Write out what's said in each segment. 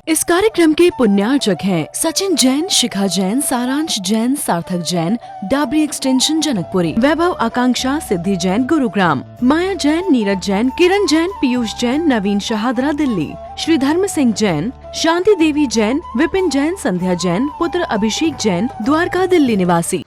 इस कार्यक्रम के पुण्यार्चक हैं सचिन जैन, शिखा जैन, सारांश जैन, सार्थक जैन, डाबरी एक्सटेंशन जनकपुरी, वैभव आकांक्षा, सिद्धि जैन गुरुग्राम, माया जैन, नीरज जैन, किरण जैन, पीयूष जैन, नवीन शहादरा दिल्ली, श्री धर्म सिंह जैन, शांति देवी जैन, विपिन जैन, संध्या जैन, पुत्र अभिषेक जैन, द्वारका दिल्ली निवासी।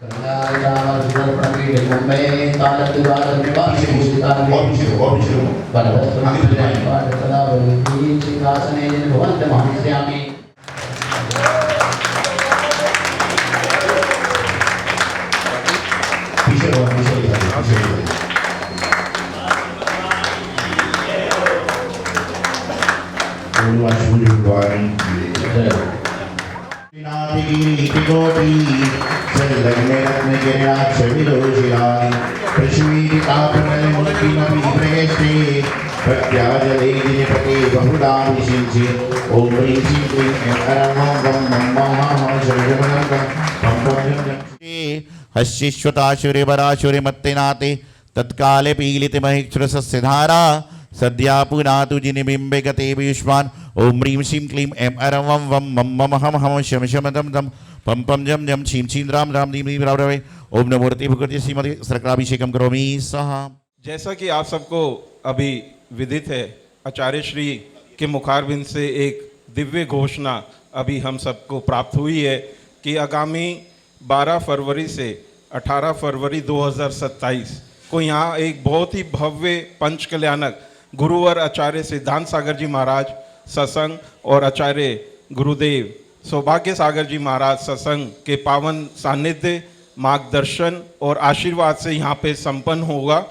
हस्यश्वताशुरेवराशुरेमत्तेनाते तत्काले पीलिते महिक्षुरसस्य धारा सद्या पुनातु जिनिबिम्बे गते युष्मान् ओम ह्रीं श्रीं क्लीं ऐं ऐं वं वं मं मम हम हम शम शम दम दम पम पम जम जम छीं छीं राम राम दीं दीं राव रवे ओम नमो मूर्ति भगवती श्रीमती सर्कलाभिषेकम करोमि स्वाहा। जैसा कि आप सबको अभी विदित है, आचार्य श्री के मुखारबिंद से एक दिव्य घोषणा अभी हम सबको प्राप्त हुई है कि आगामी 12 फरवरी से 18 फरवरी 2027 को यहाँ एक बहुत ही भव्य पंच कल्याणक गुरुवर आचार्य सिद्धांत सागर जी महाराज सत्संग और आचार्य गुरुदेव सौभाग्य सागर जी महाराज सत्संग के पावन सानिध्य, मार्गदर्शन और आशीर्वाद से यहाँ पे संपन्न होगा।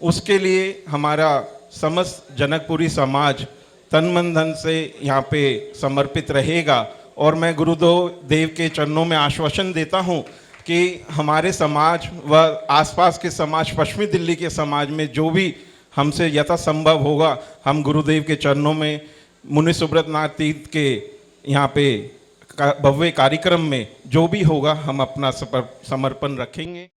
उसके लिए हमारा समस्त जनकपुरी समाज तन मन धन से यहाँ पे समर्पित रहेगा और मैं गुरुदेव के चरणों में आश्वासन देता हूँ कि हमारे समाज व आसपास के समाज, पश्चिमी दिल्ली के समाज में जो भी हमसे यथासंभव होगा, हम गुरुदेव के चरणों में मुनि सुब्रत नाथ तीर्थ के यहाँ पे भव्य कार्यक्रम में जो भी होगा हम अपना समर्पण रखेंगे।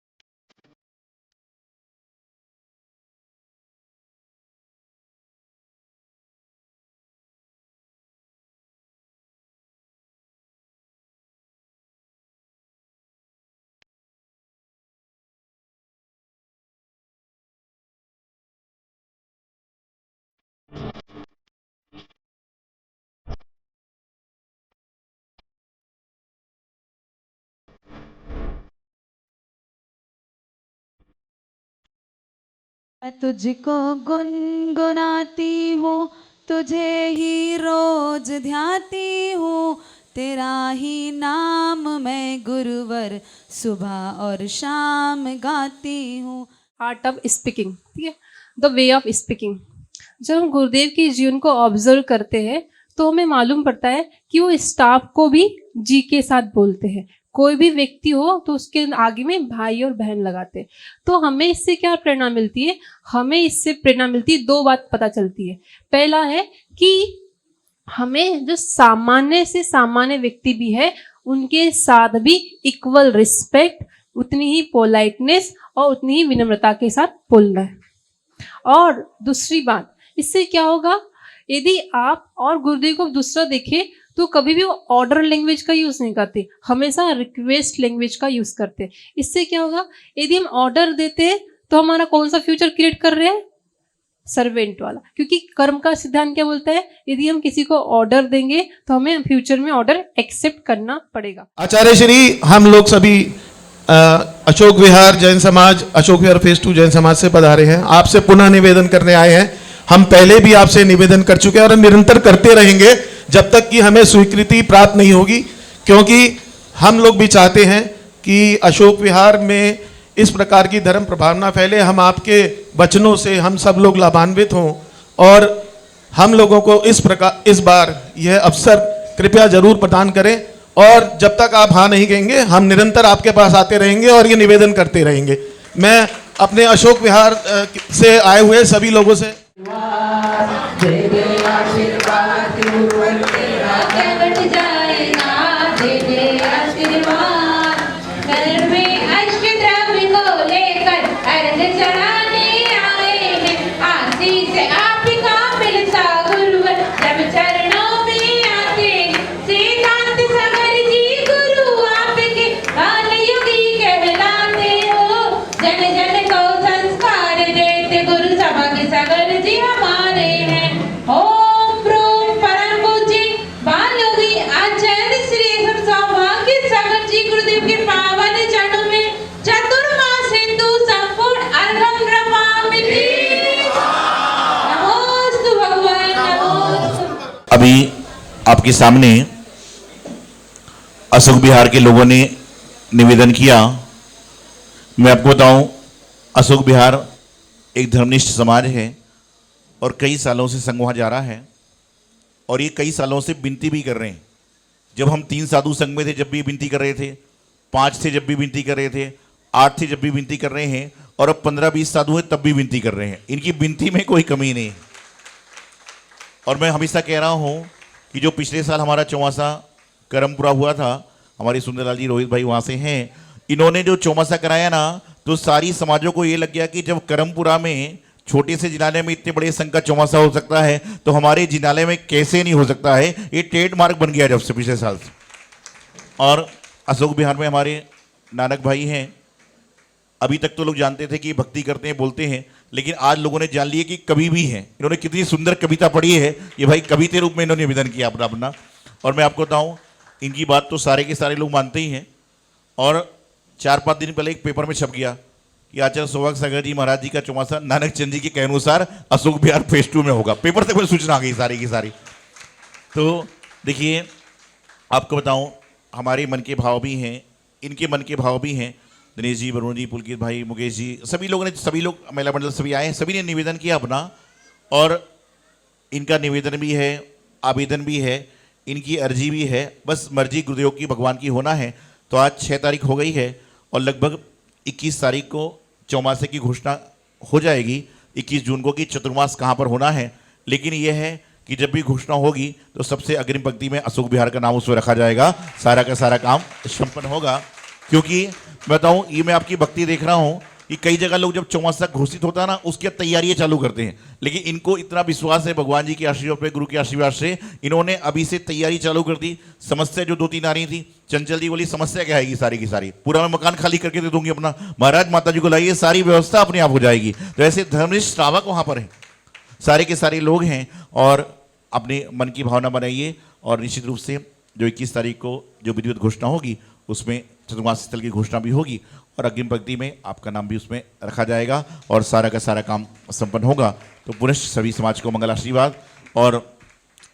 मैं तुझको गुनगुनाती हूँ, तुझे ही रोज ध्याती हूँ, तेरा ही नाम मैं गुरुवर सुबह और शाम गाती हूँ। आर्ट ऑफ स्पीकिंग, ठीक है, द वे ऑफ स्पीकिंग। जब हम गुरुदेव के जीवन को ऑब्जर्व करते हैं तो हमें मालूम पड़ता है कि वो स्टाफ को भी जी के साथ बोलते हैं। कोई भी व्यक्ति हो तो उसके आगे में भाई और बहन लगाते हैं। तो हमें इससे क्या प्रेरणा मिलती है? हमें इससे प्रेरणा मिलती है, दो बात पता चलती है। पहला है कि हमें जो सामान्य से सामान्य व्यक्ति भी है उनके साथ भी इक्वल रिस्पेक्ट, उतनी ही पोलाइटनेस और उतनी ही विनम्रता के साथ बोलना है। और दूसरी बात, इससे क्या होगा, यदि आप और गुरुदेव को दूसरा देखें तो कभी भी वो ऑर्डर लैंग्वेज का यूज नहीं करते, हमेशा रिक्वेस्ट लैंग्वेज का यूज करते हैं। इससे क्या होगा, यदि हम ऑर्डर देते हैं तो हमारा कौन सा फ्यूचर क्रिएट कर रहे हैं? सर्वेंट वाला। क्योंकि कर्म का सिद्धांत क्या बोलता है, यदि हम किसी को ऑर्डर देंगे तो हमें फ्यूचर में ऑर्डर एक्सेप्ट करना पड़ेगा। आचार्य श्री, हम लोग सभी अशोक विहार जैन समाज, अशोक विहार फेज 2 जैन समाज से पधारे हैं। आपसे पुनः निवेदन करने आए हैं। हम पहले भी आपसे निवेदन कर चुके हैं और निरंतर करते रहेंगे जब तक कि हमें स्वीकृति प्राप्त नहीं होगी, क्योंकि हम लोग भी चाहते हैं कि अशोक विहार में इस प्रकार की धर्म प्रभावना फैले। हम आपके वचनों से हम सब लोग लाभान्वित हों और हम लोगों को इस बार यह अवसर कृपया जरूर प्रदान करें। और जब तक आप हाँ नहीं कहेंगे हम निरंतर आपके पास आते रहेंगे और ये निवेदन करते रहेंगे। मैं अपने अशोक विहार से आए हुए सभी लोगों से जल चढ़ाने आए हैं, आशीष आपका मिलता गुरुवर, जब चरणों में आते हैं, सिद्धांत सागर जी गुरु आपके काल युगी कहलाते हो, जन जन को संस्कार देते गुरु सभा के सागर जी हमारे हैं। ओम प्रोम परम पूज्य बाल योगी आचार्य श्री सब सौभाग्य सागर जी गुरुदेव के पावन चरणों में चतुर्मास हिंदू संपूर्ण अर्घम नमामि। नमोस्तु भगवान नमोस्तु। अभी आपके सामने अशोक विहार के लोगों ने निवेदन किया। मैं आपको बताऊं, अशोक विहार एक धर्मनिष्ठ समाज है और कई सालों से संघ वहाँ जा रहा है और ये कई सालों से विनती भी कर रहे हैं। जब हम 3 साधु संघ में थे जब भी विनती कर रहे थे, 5 थे जब भी विनती कर रहे थे, 8 थे जब भी विनती कर रहे हैं और अब 15-20 साधु हैं तब भी विनती कर रहे हैं। इनकी विनती में कोई कमी नहीं है। और मैं हमेशा कह रहा हूँ कि जो पिछले साल हमारा चौमासा करमपुरा हुआ था, हमारे सुंदरलाल जी रोहित भाई वहाँ से हैं, इन्होंने जो चौमासा कराया ना, तो सारी समाजों को ये लग गया कि जब करमपुरा में छोटे से जिनालय में इतने बड़े संघ का चौमासा हो सकता है तो हमारे जिनालय में कैसे नहीं हो सकता है। ये ट्रेडमार्क बन गया जब से पिछले साल से। और अशोक विहार में हमारे नानक भाई हैं। अभी तक तो लोग जानते थे कि भक्ति करते हैं, बोलते हैं, लेकिन आज लोगों ने जान लिया कि कवि भी हैं। इन्होंने कितनी सुंदर कविता पढ़ी है, ये भाई कवि के रूप में इन्होंने निवेदन किया अपना अपना। और मैं आपको बताऊं, इनकी बात तो सारे के सारे लोग मानते ही हैं। और 4-5 दिन पहले एक पेपर में छप गया कि आचार्य सौभाग्य सागर जी महाराज जी का चौमासा नानक चंद जी के कहने अनुसार अशोक विहार फेज 2 में होगा। पेपर तक में सूचना आ गई सारी की सारी। तो देखिए, आपको बताऊं, हमारे मन के भाव भी हैं, इनके मन के भाव भी हैं। दिनेश जी, वरुण जी, पुलकित भाई, मुकेश जी, सभी लोग महिला मंडल सभी आए हैं, सभी ने निवेदन किया अपना। और इनका निवेदन भी है, आवेदन भी है, इनकी अर्जी भी है। बस मर्जी गुरुदेव की, भगवान की होना है। तो आज 6 तारीख हो गई है और लगभग 21 तारीख को चौमासे की घोषणा हो जाएगी। 21 जून को कि चतुर्मास कहाँ पर होना है। लेकिन यह है कि जब भी घोषणा होगी तो सबसे अग्रिम पंक्ति में अशोक विहार का नाम उसमें रखा जाएगा। सारा का सारा काम संपन्न होगा। क्योंकि मैं बताऊँ, ये मैं आपकी भक्ति देख रहा हूँ कि कई जगह लोग जब चौमासा घोषित होता है ना, उसकी तैयारियां चालू करते हैं। लेकिन इनको इतना विश्वास है भगवान जी के आशीर्वाद पे, गुरु के आशीर्वाद से, इन्होंने अभी से तैयारी चालू कर दी। समस्या जो 2-3 आ रही थी, चंचल जी बोली समस्या क्या आएगी, सारी की सारी पूरा मैं मकान खाली करके दे दूंगी अपना, महाराज माता जी को लाइए, सारी व्यवस्था अपने आप हो जाएगी। तो ऐसे धर्मनिष्ठ श्रावक वहाँ पर हैं, सारे के सारे लोग हैं। और अपने मन की भावना बनाइए और निश्चित रूप से जो 21 तारीख को जो विधिवत घोषणा होगी उसमें चतुर्मास स्थल की घोषणा भी होगी और अग्रिम पंक्ति में आपका नाम भी उसमें रखा जाएगा और सारा का सारा काम संपन्न होगा। तो पुनश्च सभी समाज को मंगल आशीर्वाद। और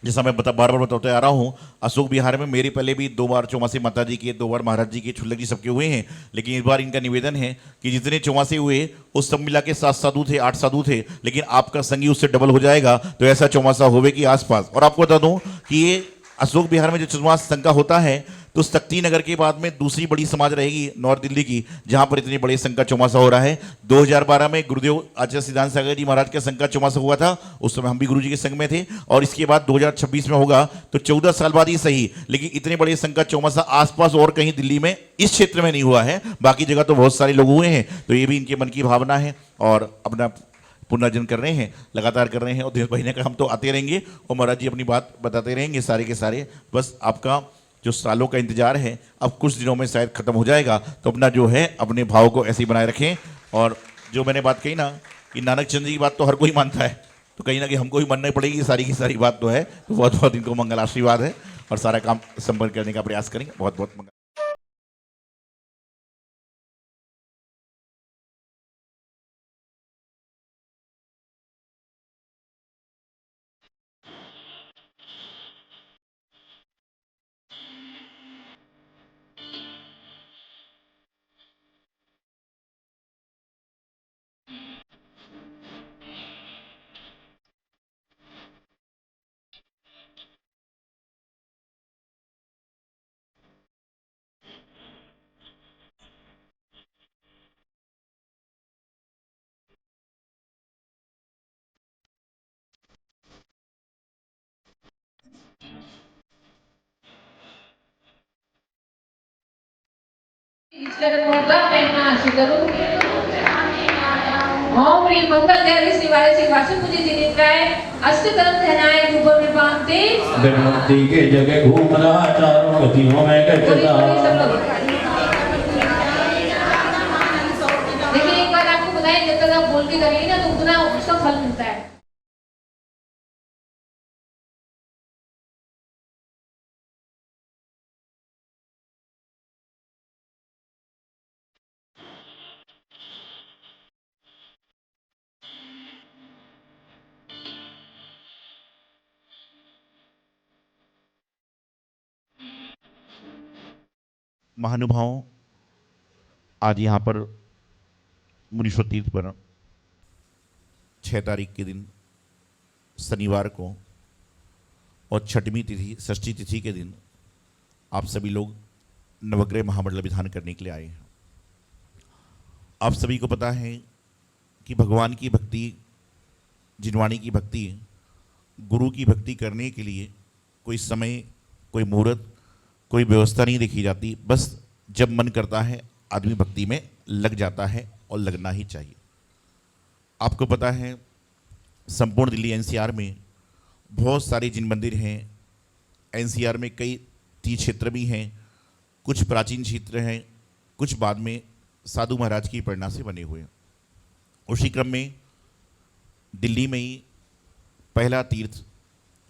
जैसा मैं बार बार बताते आ रहा हूँ, अशोक विहार में मेरे पहले भी 2 बार चौमासे माता जी के, 2 बार महाराज जी के, छुल्लक जी सबके हुए हैं। लेकिन इस बार इनका निवेदन है कि जितने चौमासे हुए उस सब मिला के 7 साधु थे, 8 साधु थे, लेकिन आपका संगी उससे डबल हो जाएगा। तो ऐसा चौमासा होवे कि आसपास। और आपको बता दूँ कि ये अशोक विहार में जो चतुर्मास संघ का होता है तो शक्ति नगर के बाद में दूसरी बड़ी समाज रहेगी नॉर्थ दिल्ली की, जहां पर इतने बड़े संघ का चौमासा हो रहा है। 2012 में गुरुदेव आचार्य सिद्धांत सागर जी महाराज के संघ का चौमासा हुआ था, उस समय हम भी गुरु जी के संघ में थे। और इसके बाद 2026 में होगा, तो 14 साल बाद ही सही, लेकिन इतने बड़े संघ का चौमासा आसपास और कहीं दिल्ली में, इस क्षेत्र में नहीं हुआ है। बाकी जगह तो बहुत सारे लोग हुए हैं। तो ये भी इनके मन की भावना है और अपना पुनर्जन कर रहे हैं, लगातार कर रहे हैं। और दिनेश भाई ने कहा हम तो आते रहेंगे और महाराज जी अपनी बात बताते रहेंगे सारे के सारे। बस आपका जो सालों का इंतजार है अब कुछ दिनों में शायद खत्म हो जाएगा। तो अपना जो है अपने भाव को ऐसे ही बनाए रखें। और जो मैंने बात कही ना कि नानक चंद जी की बात तो हर कोई मानता है, तो कहीं ना कहीं हमको भी मानना ही पड़ेगी, सारी की सारी बात तो है। तो बहुत बहुत इनको मंगल आशीर्वाद है और सारा काम संपन्न करने का प्रयास करेंगे। बहुत बहुत मंगल। ईश्वर होगा मैं नाश करूंगी। ओम ह्रीं मंगल देवी शिवाय श्री वासु पूजी जिनित्राय अष्ट कर्म ध्यानाय ऊपर में बांधते विमुक्ति के जगह घूम रहा चारों गतियों में गचता। देखिए एक बात आपको बताएं, जब तक आप बोल के करेंगे ना तो उतना उसका फल मिलता है। महानुभावों, आज यहाँ पर मुनीश्वर तीर्थ पर 6 तारीख के दिन शनिवार को और छठवीं तिथि षष्ठी तिथि के दिन आप सभी लोग नवग्रह महामंडल विधान करने के लिए आए हैं। आप सभी को पता है कि भगवान की भक्ति, जिनवाणी की भक्ति, गुरु की भक्ति करने के लिए कोई समय, कोई मुहूर्त, कोई व्यवस्था नहीं देखी जाती। बस जब मन करता है आदमी भक्ति में लग जाता है और लगना ही चाहिए। आपको पता है संपूर्ण दिल्ली एनसीआर में बहुत सारे जिन मंदिर हैं। एनसीआर में कई तीर्थ क्षेत्र भी हैं, कुछ प्राचीन क्षेत्र हैं, कुछ बाद में साधु महाराज की प्रेरणा से बने हुए हैं। उसी क्रम में दिल्ली में ही पहला तीर्थ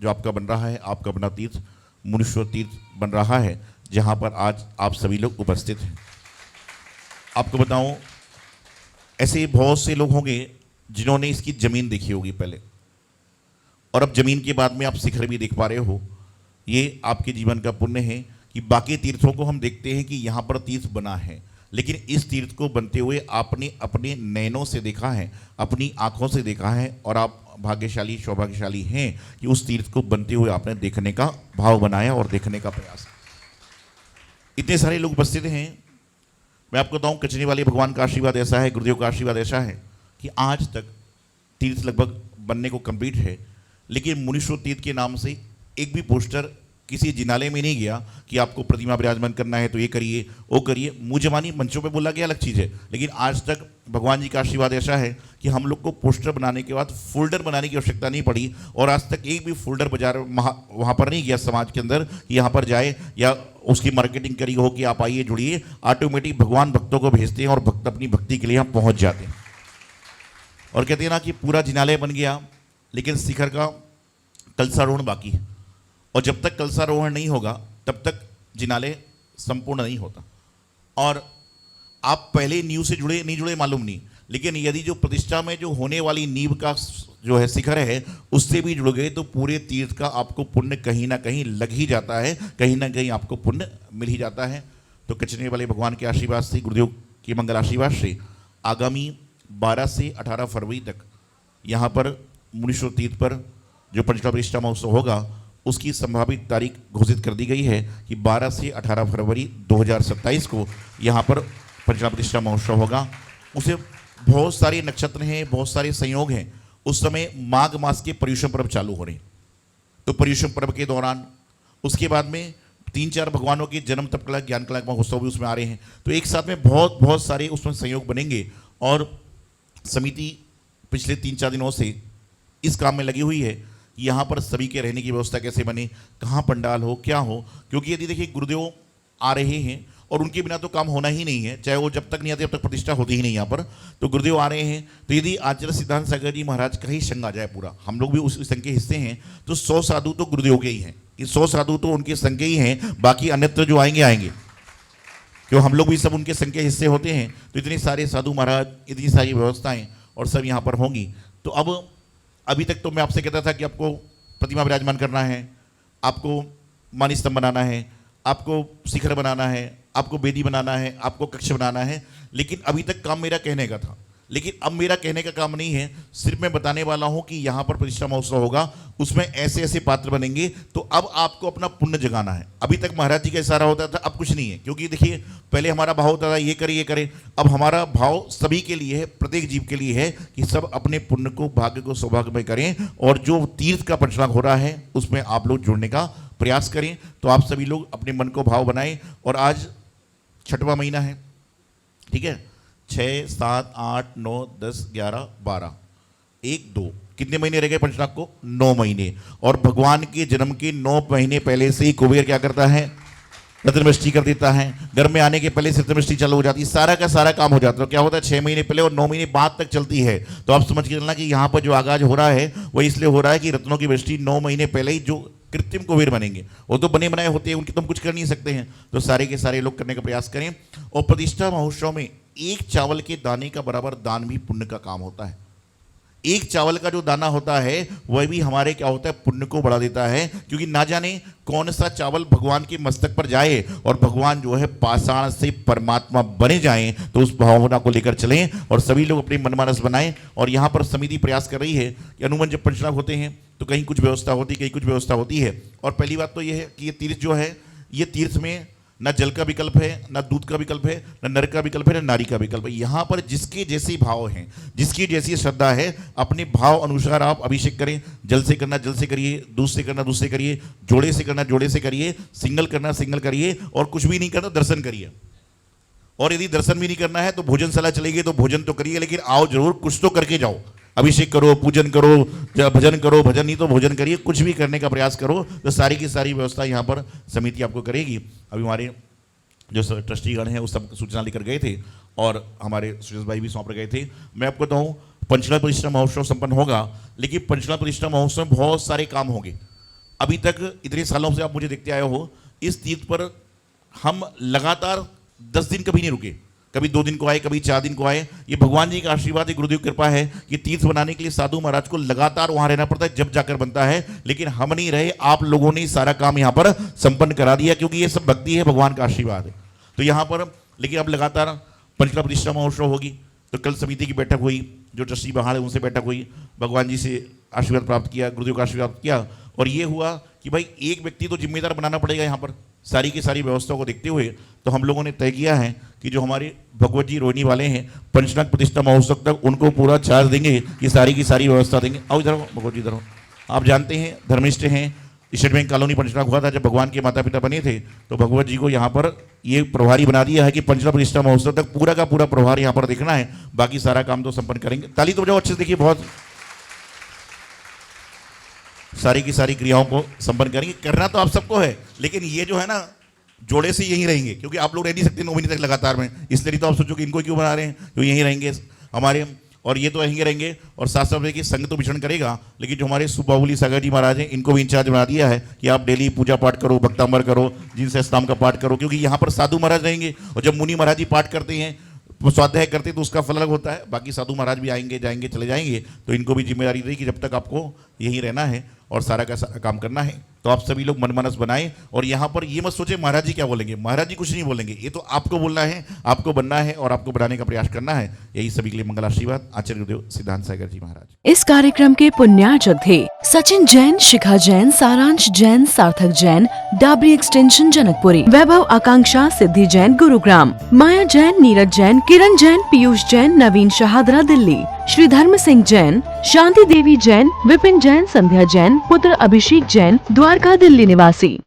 जो आपका बन रहा है, आपका अपना तीर्थ मुनीश्वर तीर्थ बन रहा है, जहाँ पर आज आप सभी लोग उपस्थित हैं। आपको बताऊं, ऐसे बहुत से लोग होंगे जिन्होंने इसकी ज़मीन देखी होगी पहले, और अब ज़मीन के बाद में आप शिखर भी देख पा रहे हो। ये आपके जीवन का पुण्य है कि बाकी तीर्थों को हम देखते हैं कि यहाँ पर तीर्थ बना है, लेकिन इस तीर्थ को बनते हुए आपने अपने नयनों से देखा है, अपनी आँखों से देखा है, और आप भाग्यशाली, सौभाग्यशाली हैं कि उस तीर्थ को बनते हुए आपने देखने का भाव बनाया और देखने का प्रयास। इतने सारे लोग उपस्थित हैं। मैं आपको बताऊं, कचने वाले भगवान का आशीर्वाद ऐसा है, गुरुदेव का आशीर्वाद ऐसा है कि आज तक तीर्थ लगभग बनने को कंप्लीट है, लेकिन मुनीश्वर तीर्थ के नाम से एक भी पोस्टर किसी जिनालय में नहीं गया कि आपको प्रतिमा विराजमान करना है तो ये करिए, वो करिए। मुँह जबानी मंचों पे बोला गया अलग चीज़ है, लेकिन आज तक भगवान जी का आशीर्वाद ऐसा है कि हम लोग को पोस्टर बनाने के बाद फोल्डर बनाने की आवश्यकता नहीं पड़ी, और आज तक एक भी फोल्डर बाजार वहाँ पर नहीं गया समाज के अंदर कि यहाँ पर जाए या उसकी मार्केटिंग करी हो कि आप आइए जुड़िए। ऑटोमेटिक भगवान भक्तों को भेजते हैं और भक्त अपनी भक्ति के लिए यहाँ पहुँच जाते हैं। और कहते हैं ना कि पूरा जिनालय बन गया, लेकिन शिखर का कलशारोहण बाकी है, और जब तक कलशारोहण नहीं होगा तब तक जिनालय संपूर्ण नहीं होता। और आप पहले नींव से जुड़े नहीं जुड़े मालूम नहीं, लेकिन यदि जो प्रतिष्ठा में जो होने वाली नींव का जो है शिखर है उससे भी जुड़ गए तो पूरे तीर्थ का आपको पुण्य कहीं ना कहीं लग ही जाता है, कहीं ना कहीं आपको पुण्य मिल ही जाता है। तो कचने वाले भगवान के आशीर्वाद से, गुरुदेव के मंगल आशीर्वाद से आगामी 12 से 18 फरवरी तक यहाँ पर मुनीश्वर तीर्थ पर जो पंचकला प्रतिष्ठा महोत्सव होगा उसकी संभावित तारीख घोषित कर दी गई है कि 12 से 18 फरवरी 2027 को यहाँ पर पंचकला प्रतिष्ठा महोत्सव होगा। उसे बहुत सारे नक्षत्र हैं, बहुत सारे संयोग हैं। उस समय माघ मास के पर्युषण पर्व चालू हो रहे हैं, तो पर्युषण पर्व के दौरान उसके बाद में 3-4 भगवानों के जन्म तप कला, ज्ञान कला महोत्सव भी उसमें आ रहे हैं। तो एक साथ में बहुत सारे उसमें संयोग बनेंगे, और समिति पिछले 3-4 दिनों से इस काम में लगी हुई है कि यहाँ पर सभी के रहने की व्यवस्था कैसे बने, कहाँ पंडाल हो, क्या हो। क्योंकि यदि देखिए गुरुदेव आ रहे हैं और उनके बिना तो काम होना ही नहीं है, चाहे वो जब तक नहीं आते तब तक प्रतिष्ठा होती ही नहीं यहाँ पर। तो गुरुदेव आ रहे हैं, तो यदि आचार्य सिद्धांत सागर जी महाराज का ही संग आ जाए पूरा, हम लोग भी उस संघ के हिस्से हैं, तो 100 साधु तो गुरुदेव के ही हैं, कि 100 साधु तो उनके संघ के ही हैं, बाकी अन्यत्र जो आएंगे क्यों हम लोग भी सब उनके संघ के हिस्से होते हैं। तो इतने सारे साधु महाराज, इतनी सारी व्यवस्थाएँ और सब यहाँ पर होंगी। तो अब अभी तक तो मैं आपसे कहता था कि आपको प्रतिमा विराजमान करना है, आपको मानी स्तंभ बनाना है, आपको शिखर बनाना है, आपको वेदी बनाना है, आपको कक्ष बनाना है, लेकिन अभी तक काम मेरा कहने का था। लेकिन अब मेरा कहने का काम नहीं है, सिर्फ मैं बताने वाला हूं कि यहाँ पर प्रतिष्ठा महोत्सव होगा, उसमें ऐसे ऐसे पात्र बनेंगे। तो अब आपको अपना पुण्य जगाना है। अभी तक महाराज जी का इशारा होता था, अब कुछ नहीं है, क्योंकि देखिए पहले हमारा भाव होता था ये करे ये करे, अब हमारा भाव सभी के लिए है, प्रत्येक जीव के लिए है कि सब अपने पुण्य को, भाग्य को सौभाग्य में करें, और जो तीर्थ का पंचनाग हो रहा है उसमें आप लोग जुड़ने का प्रयास करें। तो आप सभी लोग अपने मन को भाव बनाएं। और आज 6वां महीना है, ठीक है, 6, 7, 8, 9, 10, 11, 12, 1, 2, कितने महीने रह गए पंचनाग को? 9 महीने। और भगवान के जन्म के 9 महीने पहले से ही कुबेर क्या करता है? रत्नवृष्टि कर देता है। घर में आने के पहले से रत्नवृष्टि चालू हो जाती है, सारा का सारा काम हो जाता है। तो क्या होता है? 6 महीने पहले और 9 महीने बाद तक चलती है। तो आप समझ के चलना कि यहाँ पर जो आगाज हो रहा है वो इसलिए हो रहा है कि रत्नों की वृष्टि 9 महीने पहले ही जो कृत्रिम कुबेर बनेंगे, वो तो बने बनाए होते हैं, उनकी तो हम कुछ कर नहीं सकते हैं। तो सारे के सारे लोग करने का प्रयास करें। और प्रतिष्ठा महोत्सव में एक चावल के दाने का बराबर दान भी पुण्य का काम होता है। एक चावल का जो दाना होता है वह भी हमारे क्या होता है? पुण्य को बढ़ा देता है। क्योंकि ना जाने कौन सा चावल भगवान के मस्तक पर जाए और भगवान जो है पाषाण से परमात्मा बने जाएं, तो उस भावना को लेकर चलें और सभी लोग अपनी मनमानस बनाएं। और यहाँ पर समिति प्रयास कर रही है कि अनुमन जब पंचनाग होते हैं तो कहीं कुछ व्यवस्था होती है, कहीं कुछ व्यवस्था होती है। और पहली बात तो ये है कि ये तीर्थ जो है, ये तीर्थ में ना जल का विकल्प है, ना दूध का विकल्प है, ना नर का विकल्प है, ना नारी का विकल्प है। यहाँ पर जिसके जैसे भाव हैं, जिसकी जैसी श्रद्धा है, अपने भाव अनुसार आप अभिषेक करें। जल से करना जल से करिए, दूध से करना दूध से करिए, जोड़े से करना जोड़े से करिए, सिंगल करना सिंगल करिए, और कुछ भी नहीं करना दर्शन करिए। और यदि दर्शन भी नहीं करना है तो भोजनशाला चलेगी तो भोजन तो करिए, लेकिन आओ जरूर, कुछ तो करके जाओ। अभिषेक करो, पूजन करो, भजन करो, भजन नहीं तो भोजन करिए, कुछ भी करने का प्रयास करो। तो सारी की सारी व्यवस्था यहाँ पर समिति आपको करेगी। अभी हमारे जो ट्रस्टीगण हैं वो सब सूचना लेकर गए थे और हमारे सुरेश भाई भी सौंप गए थे। मैं आपको बताऊँ, पंचनाग प्रतिष्ठा महोत्सव संपन्न होगा, लेकिन पंचनाग प्रतिष्ठा महोत्सव में बहुत सारे काम होंगे। अभी तक इतने सालों से आप मुझे देखते आए हो, इस तीर्थ पर हम लगातार 10 दिन कभी नहीं रुके। कभी 2 दिन को आए, कभी 4 दिन को आए। ये भगवान जी का आशीर्वाद है, गुरुदेव की कृपा है कि तीर्थ बनाने के लिए साधु महाराज को लगातार वहां रहना पड़ता है, जब जाकर बनता है। लेकिन हम नहीं रहे, आप लोगों ने सारा काम यहाँ पर संपन्न करा दिया, क्योंकि ये सब भक्ति है, भगवान का आशीर्वाद है। तो यहाँ पर लेकिन अब लगातार पंचनाग प्रतिष्ठा महोत्सव होगी। तो कल समिति की बैठक हुई, जो ट्रस्टी बहार है उनसे बैठक हुई, भगवान जी से आशीर्वाद प्राप्त किया, गुरुदेव का आशीर्वाद प्राप्त किया। और ये हुआ कि भाई एक व्यक्ति तो जिम्मेदार बनाना पड़ेगा यहाँ पर सारी की सारी व्यवस्था को देखते हुए। तो हम लोगों ने तय किया है कि जो हमारे भगवत जी रोहिणी वाले हैं, पंचनाग प्रतिष्ठा महोत्सव तक उनको पूरा चार्ज देंगे कि सारी की सारी व्यवस्था देंगे। आओ इधर हो भगवत जी, इधर हो। आप जानते हैं, धर्मिष्ठ हैं, स्टेट बैंक कॉलोनी पंचनाग हुआ था जब भगवान के माता पिता बने थे, तो भगवत जी को यहाँ पर ये प्रभारी बना दिया है कि पंचनाग प्रतिष्ठा महोत्सव तक पूरा का पूरा प्रभार यहाँ पर देखना है, बाकी सारा काम तो संपन्न करेंगे। ताली तो बजाओ अच्छे से, देखिए बहुत सारी की सारी क्रियाओं को संपन्न करेंगे। करना तो आप सबको है, लेकिन ये जो है ना, जोड़े से यहीं रहेंगे, क्योंकि आप लोग रह नहीं सकते 9 महीने तक लगातार में। इसलिए तो आप सोचो कि इनको क्यों बना रहे हैं, तो यहीं रहेंगे हमारे, और ये तो यहीं रहेंगे। और साथ साथ देखिए संघ तो विचरण करेगा, लेकिन जो हमारे सुबाहुली सागर जी महाराज हैं, इनको भी इंचार्ज बना दिया है कि आप डेली पूजा पाठ करो, भक्तांबर करो, जिनसे स्तंभ का पाठ करो, क्योंकि यहाँ पर साधु महाराज रहेंगे। और जब मुनि महाराज जी पाठ करते हैं, स्वाध्याय करते हैं, तो उसका फल अलग होता है। बाकी साधु महाराज भी आएंगे जाएंगे चले जाएंगे, तो इनको भी जिम्मेदारी दी कि जब तक आपको यहीं रहना है और सारा का सारा काम करना है। तो आप सभी लोग मनमानस बनाएं। और यहाँ पर ये मत सोचे महाराज जी क्या बोलेंगे, महाराज जी कुछ नहीं बोलेंगे, ये तो आपको बोलना है, आपको बनना है और आपको बनाने का प्रयास करना है। यही सभी के लिए मंगल आशीर्वाद। आचार्य गुरुदेव सिद्धांत सागर जी महाराज। इस कार्यक्रम के पुण्यार्चक थे सचिन जैन, शिखा जैन, सारांश जैन, सार्थक जैन, डाबरी एक्सटेंशन जनकपुरी, वैभव आकांक्षा सिद्धि जैन गुरुग्राम, माया जैन, नीरज जैन, किरण जैन, पीयूष जैन, नवीन शहादरा दिल्ली, श्री धर्म सिंह जैन, शांति देवी जैन, विपिन जैन, संध्या जैन, पुत्र अभिषेक जैन, द्वारका दिल्ली निवासी।